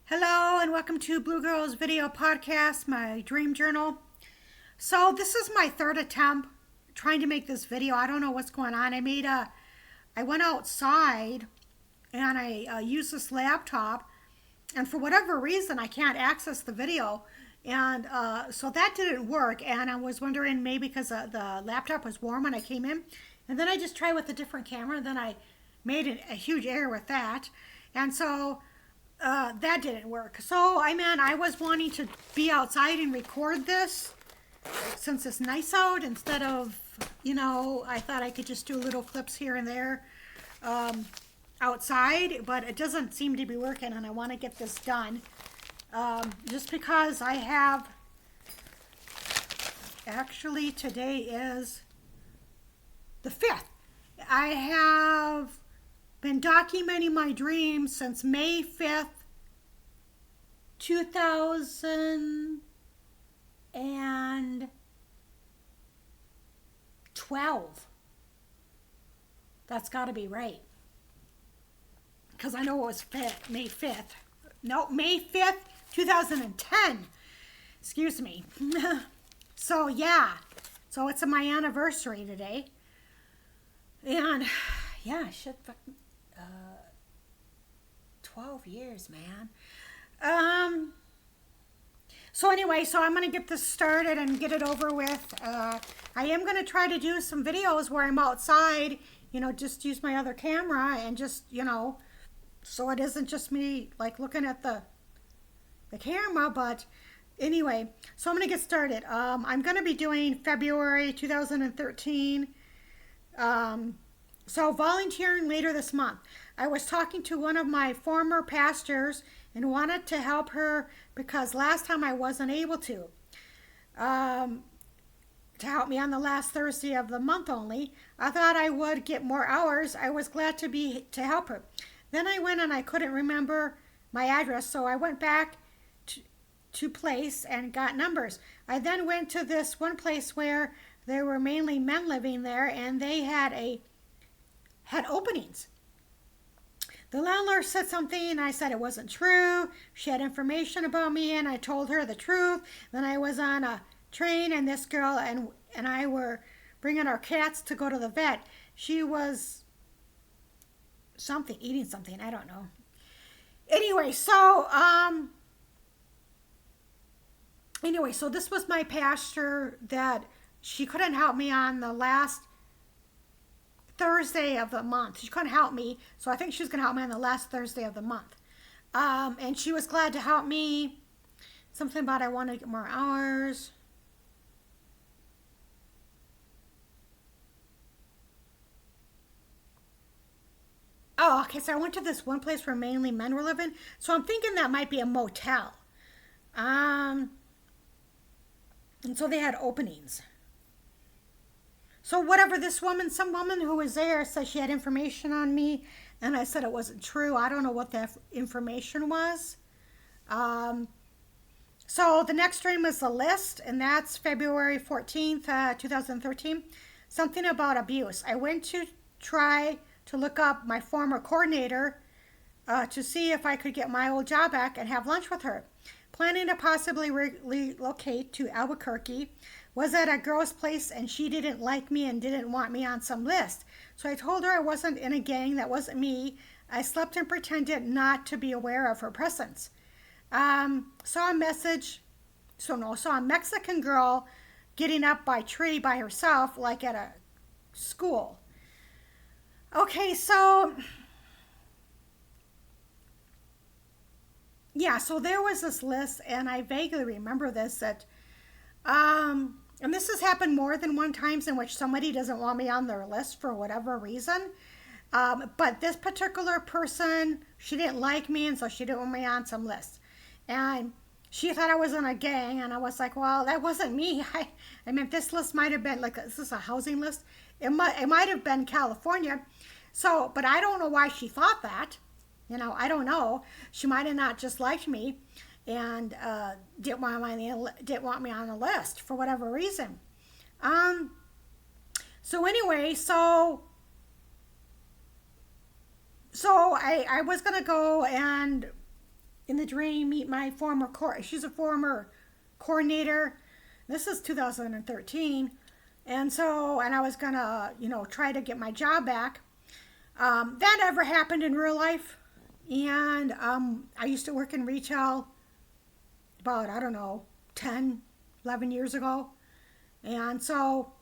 Hello and welcome to Blue Girls Video Podcast, my dream journal. So this is my third attempt trying to make this video. I don't know what's going on. I went outside and I used this laptop, and for whatever reason I can't access the video, and so that didn't work. And I was wondering, maybe because the laptop was warm when I came in, and then I just tried with a different camera, and then I made a huge error with that, and so that didn't work. So I was wanting to be outside and record this since it's nice out, instead of, I thought I could just do little clips here and there outside, but it doesn't seem to be working, and I want to get this done just because I have, actually today is the 5th. I have been documenting my dreams since May 5th, 2012. That's got to be right, because I know it was May 5th. No, May 5th, 2010. Excuse me. So yeah, so it's my anniversary today. And yeah, I should fucking 12 years, man. So anyway, so I'm going to get this started and get it over with. I am going to try to do some videos where I'm outside, just use my other camera and just, so it isn't just me like looking at the camera. But anyway, so I'm going to get started. I'm going to be doing February 2013. So volunteering later this month. I was talking to one of my former pastors and wanted to help her because last time I wasn't able to help me on the last Thursday of the month only. I thought I would get more hours. I was glad to help her. Then I went and I couldn't remember my address, so I went back to place and got numbers. I then went to this one place where there were mainly men living there, and they had openings. The landlord said something, and I said it wasn't true. She had information about me, and I told her the truth. Then I was on a train, and this girl and I were bringing our cats to go to the vet. She was eating something, I don't know. Anyway, so this was my pastor that she couldn't help me on the last Thursday of the month. She couldn't help me, so I think she was going to help me on the last Thursday of the month. And she was glad to help me. Something about I want to get more hours. Oh, okay, so I went to this one place where mainly men were living, so I'm thinking that might be a motel. And so they had openings. So whatever, some woman who was there said she had information on me, and I said it wasn't true. I don't know what that information was. So the next dream was the list, and that's February 14th, 2013. Something about abuse. I went to try to look up my former coordinator to see if I could get my old job back and have lunch with her. Planning to possibly relocate to Albuquerque. Was at a girl's place, and she didn't like me and didn't want me on some list. So I told her I wasn't in a gang. That wasn't me. I slept and pretended not to be aware of her presence. Saw a Mexican girl getting up by tree by herself, like at a school. Okay, so yeah, so there was this list, and I vaguely remember this, that and this has happened more than one time, in which somebody doesn't want me on their list for whatever reason. But this particular person, she didn't like me, and so she didn't want me on some list. And she thought I was in a gang, and I was like, well, that wasn't me. I mean, this list might have been, like, is this a housing list? It might have been California. So, but I don't know why she thought that. I don't know. She might have not just liked me and didn't want me on the list for whatever reason. So anyway, so I was gonna go and in the dream meet my former she's a former coordinator. This is 2013. And so, and I was gonna, try to get my job back. That never happened in real life. And I used to work in retail about, I don't know, 10, 11 years ago. And so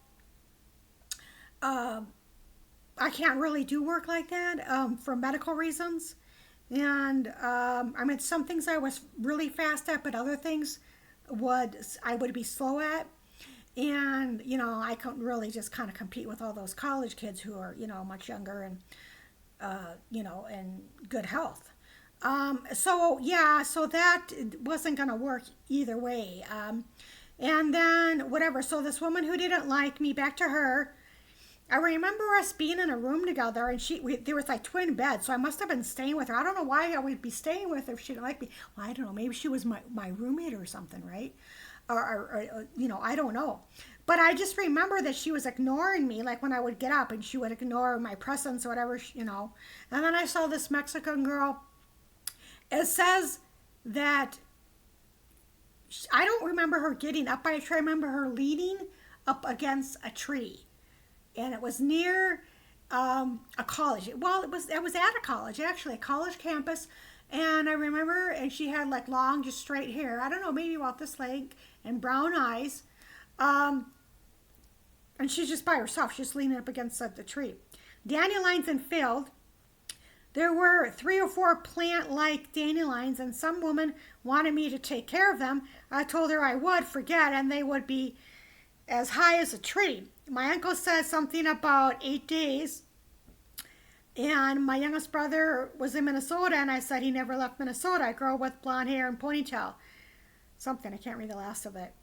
I can't really do work like that for medical reasons. And some things I was really fast at, but other things I would be slow at. And, I couldn't really just kind of compete with all those college kids who are, much younger and, and good health. So that wasn't going to work either way. And then whatever. So this woman who didn't like me, back to her. I remember us being in a room together, and there was like twin beds, so I must have been staying with her. I don't know why I would be staying with her if she didn't like me. Well, I don't know. Maybe she was my roommate or something, right? Or I don't know. But I just remember that she was ignoring me, like when I would get up, and she would ignore my presence or whatever, And then I saw this Mexican girl. It says that I don't remember her getting up by a tree. I remember her leaning up against a tree. And it was near a college. Well, it was at a college, actually, a college campus. And I remember, and she had like long, just straight hair. I don't know, maybe about this length, and brown eyes. And she's just by herself. She's leaning up against the tree. Dandelions in field. There were 3 or 4 plant-like dandelions, and some woman wanted me to take care of them. I told her I would, forget, and they would be as high as a tree. My uncle said something about 8 days, and my youngest brother was in Minnesota, and I said he never left Minnesota. A girl with blonde hair and ponytail. Something, I can't read the last of it.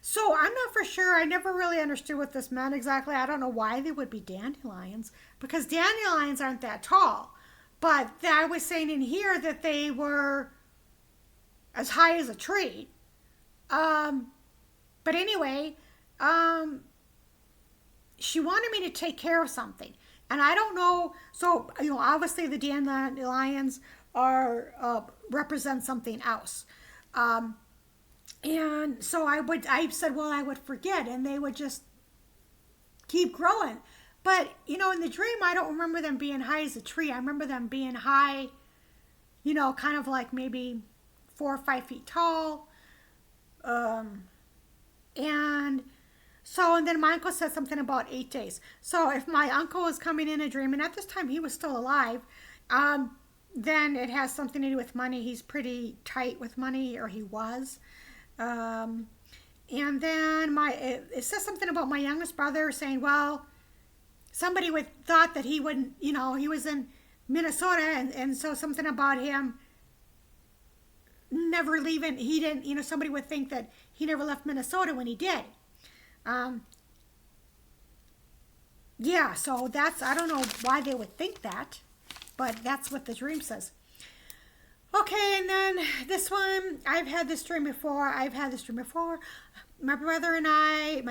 So I'm not for sure. I never really understood what this meant exactly. I don't know why they would be dandelions, because dandelions aren't that tall. But I was saying in here that they were as high as a tree. But anyway, she wanted me to take care of something. And I don't know. So, obviously the dandelions represent something else. And so I said, well, I would forget, and they would just keep growing. But, in the dream, I don't remember them being high as a tree. I remember them being high, kind of like maybe 4 or 5 feet tall. And then my uncle said something about 8 days. So if my uncle was coming in a dream, and at this time he was still alive, then it has something to do with money. He's pretty tight with money, or he was. And then it says something about my youngest brother saying, well, somebody thought that he wouldn't, he was in Minnesota, and so something about him never leaving. He didn't, somebody would think that he never left Minnesota when he did. Yeah, so I don't know why they would think that, but that's what the dream says. Okay, and then this one, I've had this dream before. My brother and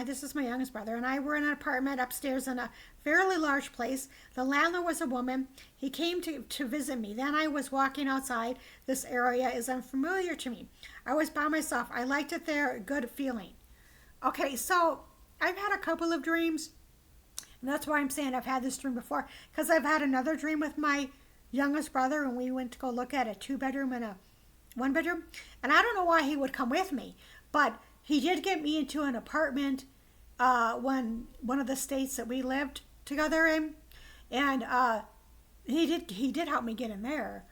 this is my youngest brother, and I were in an apartment upstairs in a fairly large place. The landlord was a woman. He came to visit me. Then I was walking outside. This area is unfamiliar to me. I was by myself. I liked it there, a good feeling. Okay, so I've had a couple of dreams, and that's why I'm saying I've had this dream before, because I've had another dream with my youngest brother, and we went to go look at a 2-bedroom and a 1-bedroom, and I don't know why he would come with me, but he did get me into an apartment one of the states that we lived together in, and he did help me get in there.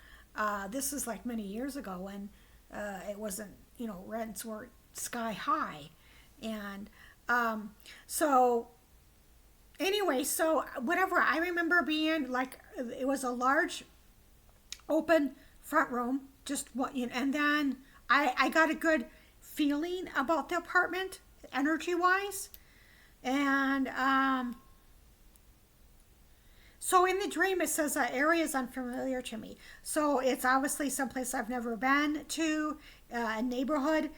This is like many years ago when it wasn't, rents weren't sky high, and so anyway, so whatever, I remember being like, it was a large open front room, just what, and then I got a good feeling about the apartment, energy-wise, and so in the dream it says that area is unfamiliar to me, so it's obviously someplace I've never been to, a neighborhood.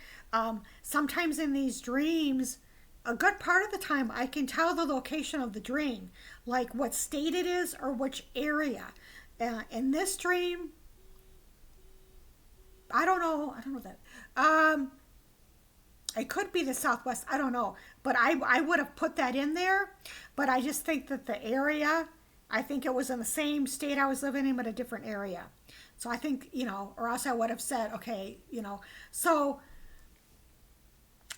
Sometimes in these dreams, a good part of the time, I can tell the location of the dream, like what state it is or which area. In this dream, I don't know. I don't know that. Um, it could be the Southwest. I don't know. But I would have put that in there. But I just think that the area, I think it was in the same state I was living in, but a different area. So I think, or else I would have said, okay, So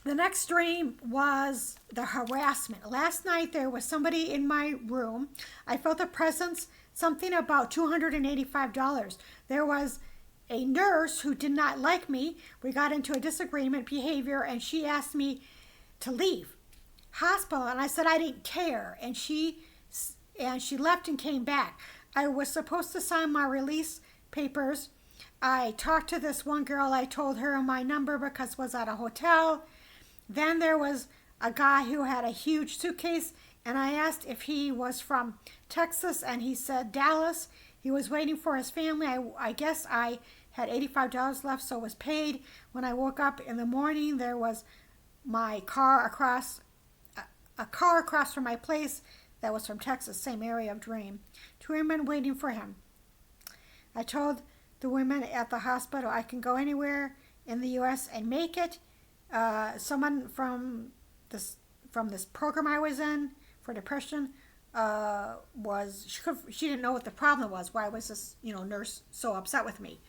the next dream was the harassment. Last night there was somebody in my room. I felt a presence, something about $285. There was a nurse who did not like me. We got into a disagreement behavior and she asked me to leave hospital and I said I didn't care and she left and came back. I was supposed to sign my release papers. I talked to this one girl. I told her my number because I was at a hotel. Then there was a guy who had a huge suitcase and I asked if he was from Texas and he said Dallas. He was waiting for his family. I guess I had $85 left, so it was paid. When I woke up in the morning, there was my car across, a car across from my place that was from Texas, same area of dream. Two women waiting for him. I told the women at the hospital I can go anywhere in the U.S. and make it. Someone from this program I was in for depression she didn't know what the problem was. Why was this nurse so upset with me?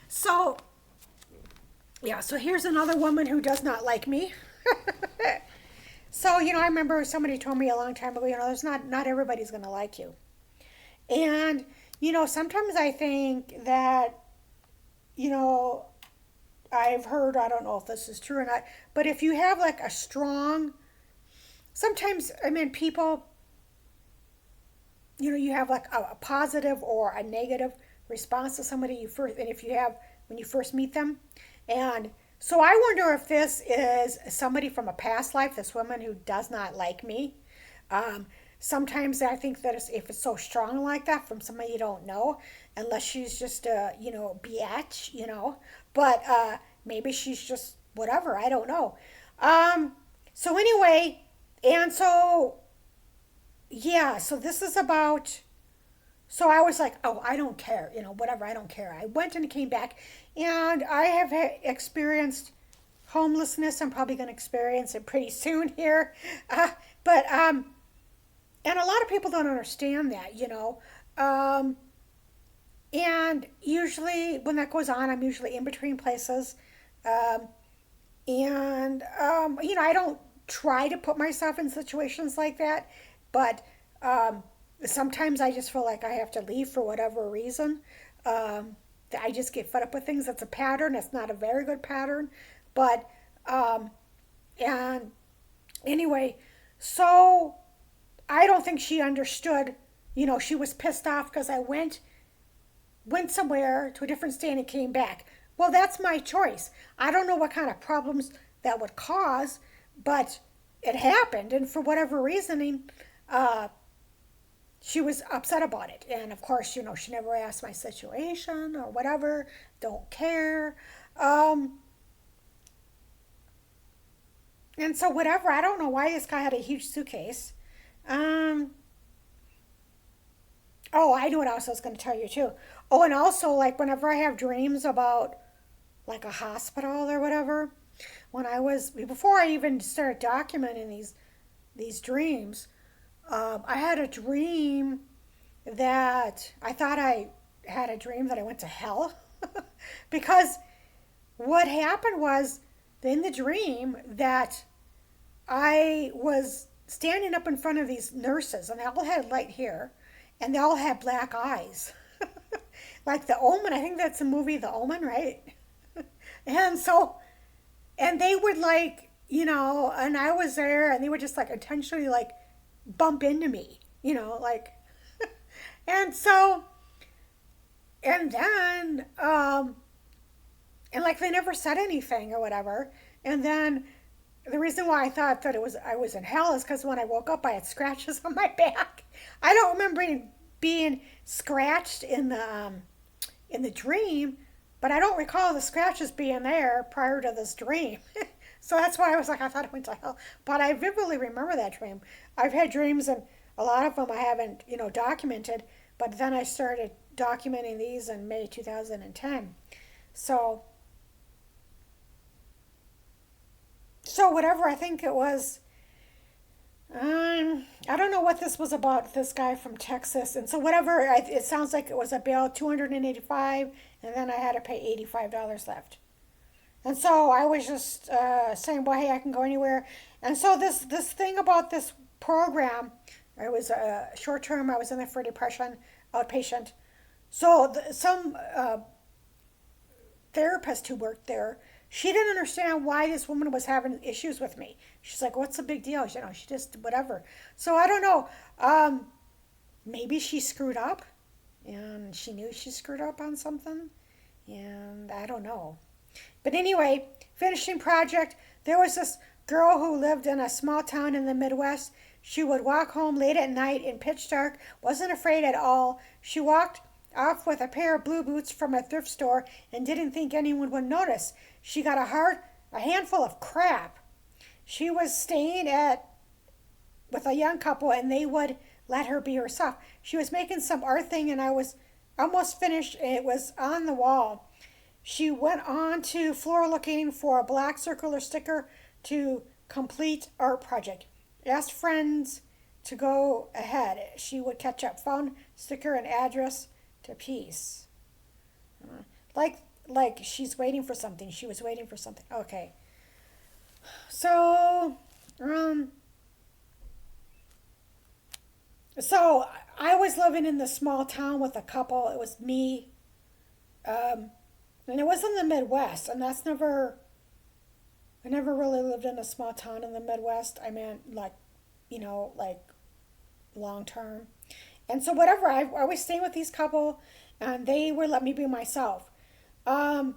So here's another woman who does not like me. So I remember somebody told me a long time ago, there's not everybody's gonna like you, and sometimes I think that I've heard, I don't know if this is true or not, but if you have like a strong, sometimes, people, you have like a positive or a negative response to somebody when you first meet them. And so I wonder if this is somebody from a past life, this woman who does not like me. Sometimes I think that if it's so strong like that from somebody you don't know, unless she's just a, biatch, but maybe she's just whatever, I don't know. So anyway, and so, so this is about, so I was like, oh, I don't care, whatever, I don't care. I went and came back, and I have experienced homelessness. I'm probably going to experience it pretty soon here. But and a lot of people don't understand that, and usually when that goes on, I'm usually in between places. I don't try to put myself in situations like that, but sometimes I just feel like I have to leave for whatever reason. I just get fed up with things. That's a pattern. It's not a very good pattern, but and anyway, so I don't think she understood. She was pissed off because I went somewhere to a different state and came back. Well, that's my choice. I don't know what kind of problems that would cause, but it happened, and for whatever reasoning, she was upset about it. And of course, she never asked my situation or whatever. Don't care. And so whatever. I don't know why this guy had a huge suitcase. Oh, I knew what else I was going to tell you too. Oh, and also, like, whenever I have dreams about, like, a hospital or whatever, before I even started documenting these dreams, I had a dream that I thought I had a dream that I went to hell. Because what happened was, in the dream, that I was standing up in front of these nurses, and they all had light hair, and they all had black eyes. Like The Omen. I think that's the movie The Omen, right? And they would, like, and I was there, and they would just, like, intentionally, like, bump into me, like, and so, and then, and, like, they never said anything or whatever. And then the reason why I thought that I was in hell is because when I woke up, I had scratches on my back. I don't remember being scratched in the dream, but I don't recall the scratches being there prior to this dream. So that's why I was like, I thought I went to hell. But I vividly remember that dream. I've had dreams, and a lot of them I haven't, documented. But then I started documenting these in May 2010. So, so whatever, I think it was, I don't know what this was about, this guy from Texas. And so whatever, it sounds like it was a bill, 285, and then I had to pay $85 left. And so I was just saying, well, hey, I can go anywhere. And so this thing about this program, it was short term. I was in there for depression, outpatient. So some therapist who worked there, she didn't understand why this woman was having issues with me. She's like, "What's the big deal?" She just whatever. So I don't know. Maybe she screwed up, and she knew she screwed up on something, and I don't know. But anyway, finishing project. There was this girl who lived in a small town in the Midwest. She would walk home late at night in pitch dark, wasn't afraid at all. She walked off with a pair of blue boots from a thrift store and didn't think anyone would notice. She got a handful of crap. She was staying at with a young couple and they would let her be herself. She was making some art thing and I was almost finished. It was on the wall. She went on to floor looking for a black circular sticker to complete art project. Asked friends to go ahead. She would catch up. Found sticker and address to piece. Like like she's waiting for something. She was waiting for something. Okay. So so I was living in this small town with a couple. It was me. And it was in the Midwest, and I never really lived in a small town in the Midwest. I meant like, like long term. And so whatever, I was staying with these couple, and they would let me be myself. Um,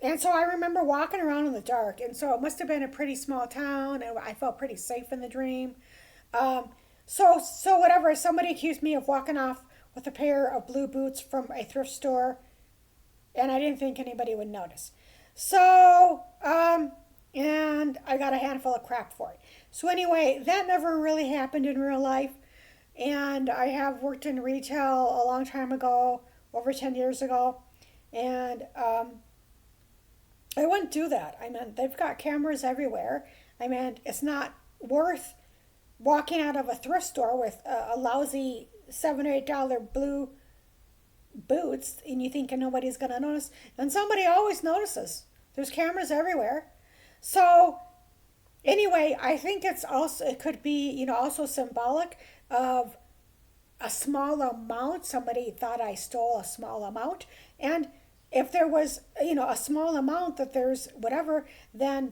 and so I remember walking around in the dark, and so it must have been a pretty small town, and I felt pretty safe in the dream. Um, so whatever, somebody accused me of walking off with a pair of blue boots from a thrift store, and I didn't think anybody would notice. So, and I got a handful of crap for it. So anyway, that never really happened in real life, and I have worked in retail a long time ago, over 10 years ago, and I wouldn't do that. I mean, they've got cameras everywhere. I mean, it's not worth walking out of a thrift store with a lousy $7 or $8 blue boots and you think nobody's going to notice. And somebody always notices. There's cameras everywhere. So anyway, I think it could be, also symbolic of a small amount. Somebody thought I stole a small amount. And if there was, a small amount that there's whatever, then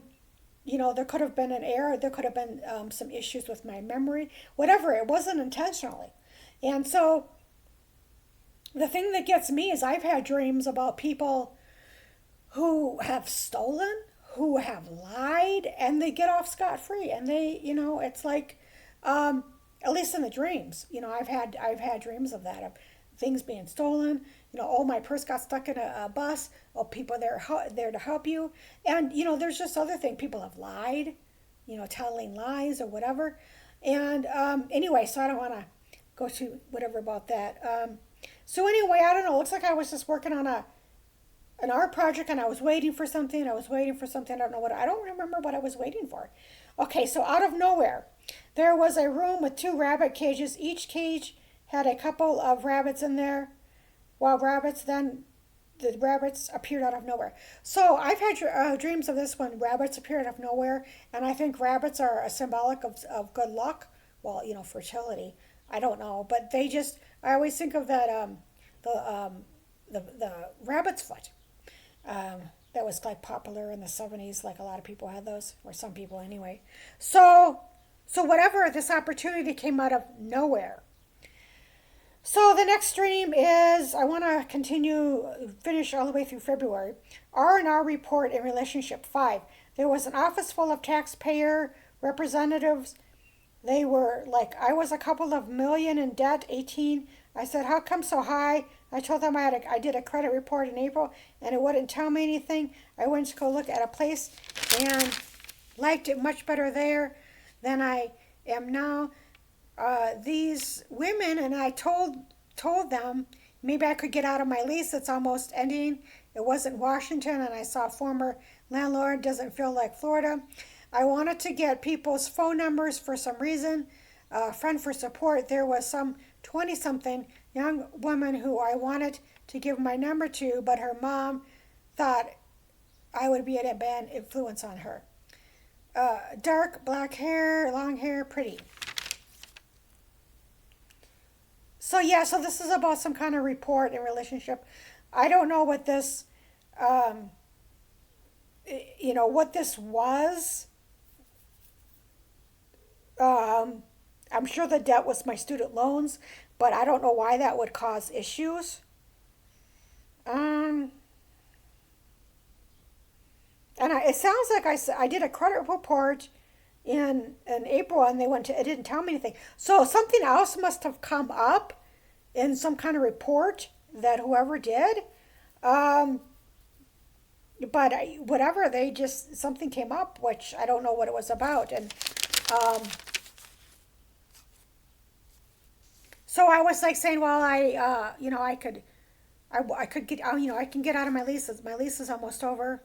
there could have been an error. There could have been some issues with my memory, whatever. It wasn't intentionally. And so the thing that gets me is I've had dreams about people who have stolen, who have lied, and they get off scot-free. And it's like, at least in the dreams, I've had dreams of that, of things being stolen. Oh, my purse got stuck in a bus. Oh, people there to help you. And, there's just other things. People have lied, telling lies or whatever. And anyway, so I don't want to go to whatever about that. So anyway, I don't know. It looks like I was just working on an art project and I was waiting for something. I don't know what. I don't remember what I was waiting for. Okay, so out of nowhere, there was a room with 2 rabbit cages. Each cage had a couple of rabbits in there. The rabbits appeared out of nowhere. So I've had dreams of this when rabbits appear out of nowhere, and I think rabbits are a symbolic of good luck. Well, fertility. I don't know, but I always think of that the rabbit's foot. That was like popular in the 70s, like a lot of people had those, or some people anyway. So whatever, this opportunity came out of nowhere. So the next stream is, I want to finish all the way through February. R&R-Report in Relationship 5. There was an office full of taxpayer representatives. They were like, I was a couple of million in debt, 18. I said, how come so high? I told them I did a credit report in April and it wouldn't tell me anything. I went to go look at a place and liked it much better there than I am now. These women, and I told them Maybe I could get out of my lease. It's almost ending. It wasn't Washington, and I saw former landlord. Doesn't feel like Florida. I wanted to get people's phone numbers for some reason. Friend for support. There was some 20-something young woman who I wanted to give my number to, but her mom thought I would be a bad influence on her. Dark black hair, long hair, pretty. So yeah, so this is about some kind of report and relationship. I don't know what this, um, what this was. Um, I'm sure the debt was my student loans, but I don't know why that would cause issues. Um, and it sounds like I did a credit report in April, and it didn't tell me anything. So something else must have come up in some kind of report that whoever did. Um, but whatever, they just something came up, which I don't know what it was about, and um, so I was like saying, well, I could get, I can get out of my leases. My lease is almost over.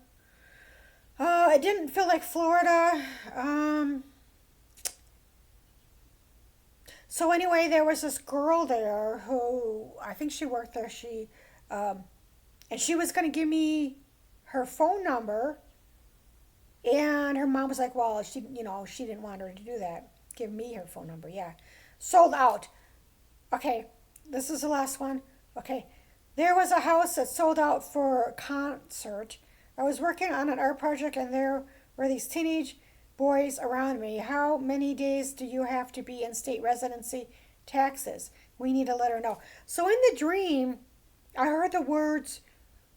It didn't feel like Florida. So anyway, there was this girl there who I think she worked there. Um, and she was going to give me her phone number, and her mom was like, "Well, she didn't want her to do that. Give me her phone number." Yeah, sold out. Okay, this is the last one. Okay, there was a house that sold out for a concert. I was working on an art project, and there were these teenage boys around me. How many days do you have to be in state residency taxes? We need to let her know. So in the dream, I heard the words,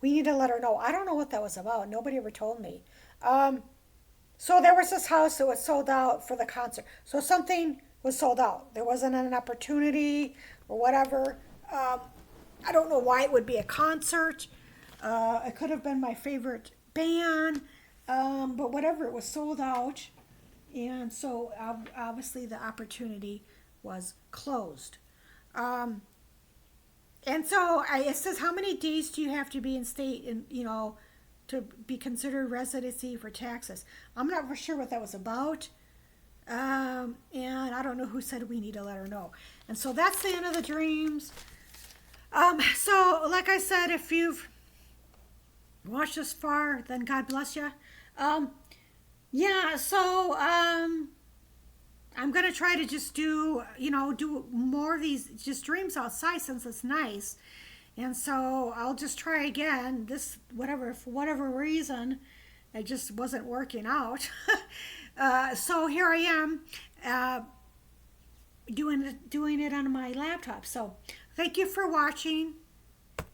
"We need to let her know." I don't know what that was about. Nobody ever told me. Um, so there was this house that was sold out for the concert. So something was sold out. There wasn't an opportunity or whatever. Um, I don't know why it would be a concert. It could have been my favorite band, but whatever, it was sold out. And so obviously the opportunity was closed. Um, and so it says, how many days do you have to be in state and, to be considered residency for taxes? I'm not for sure what that was about. And I don't know who said we need to let her know. And so that's the end of the dreams. So like I said, if you've watched this far, then God bless you. Um, yeah, so I'm gonna try to just do more of these just dreams outside since it's nice. And so I'll just try again. This whatever for whatever reason, it just wasn't working out. So here I am, uh, doing it on my laptop. So thank you for watching.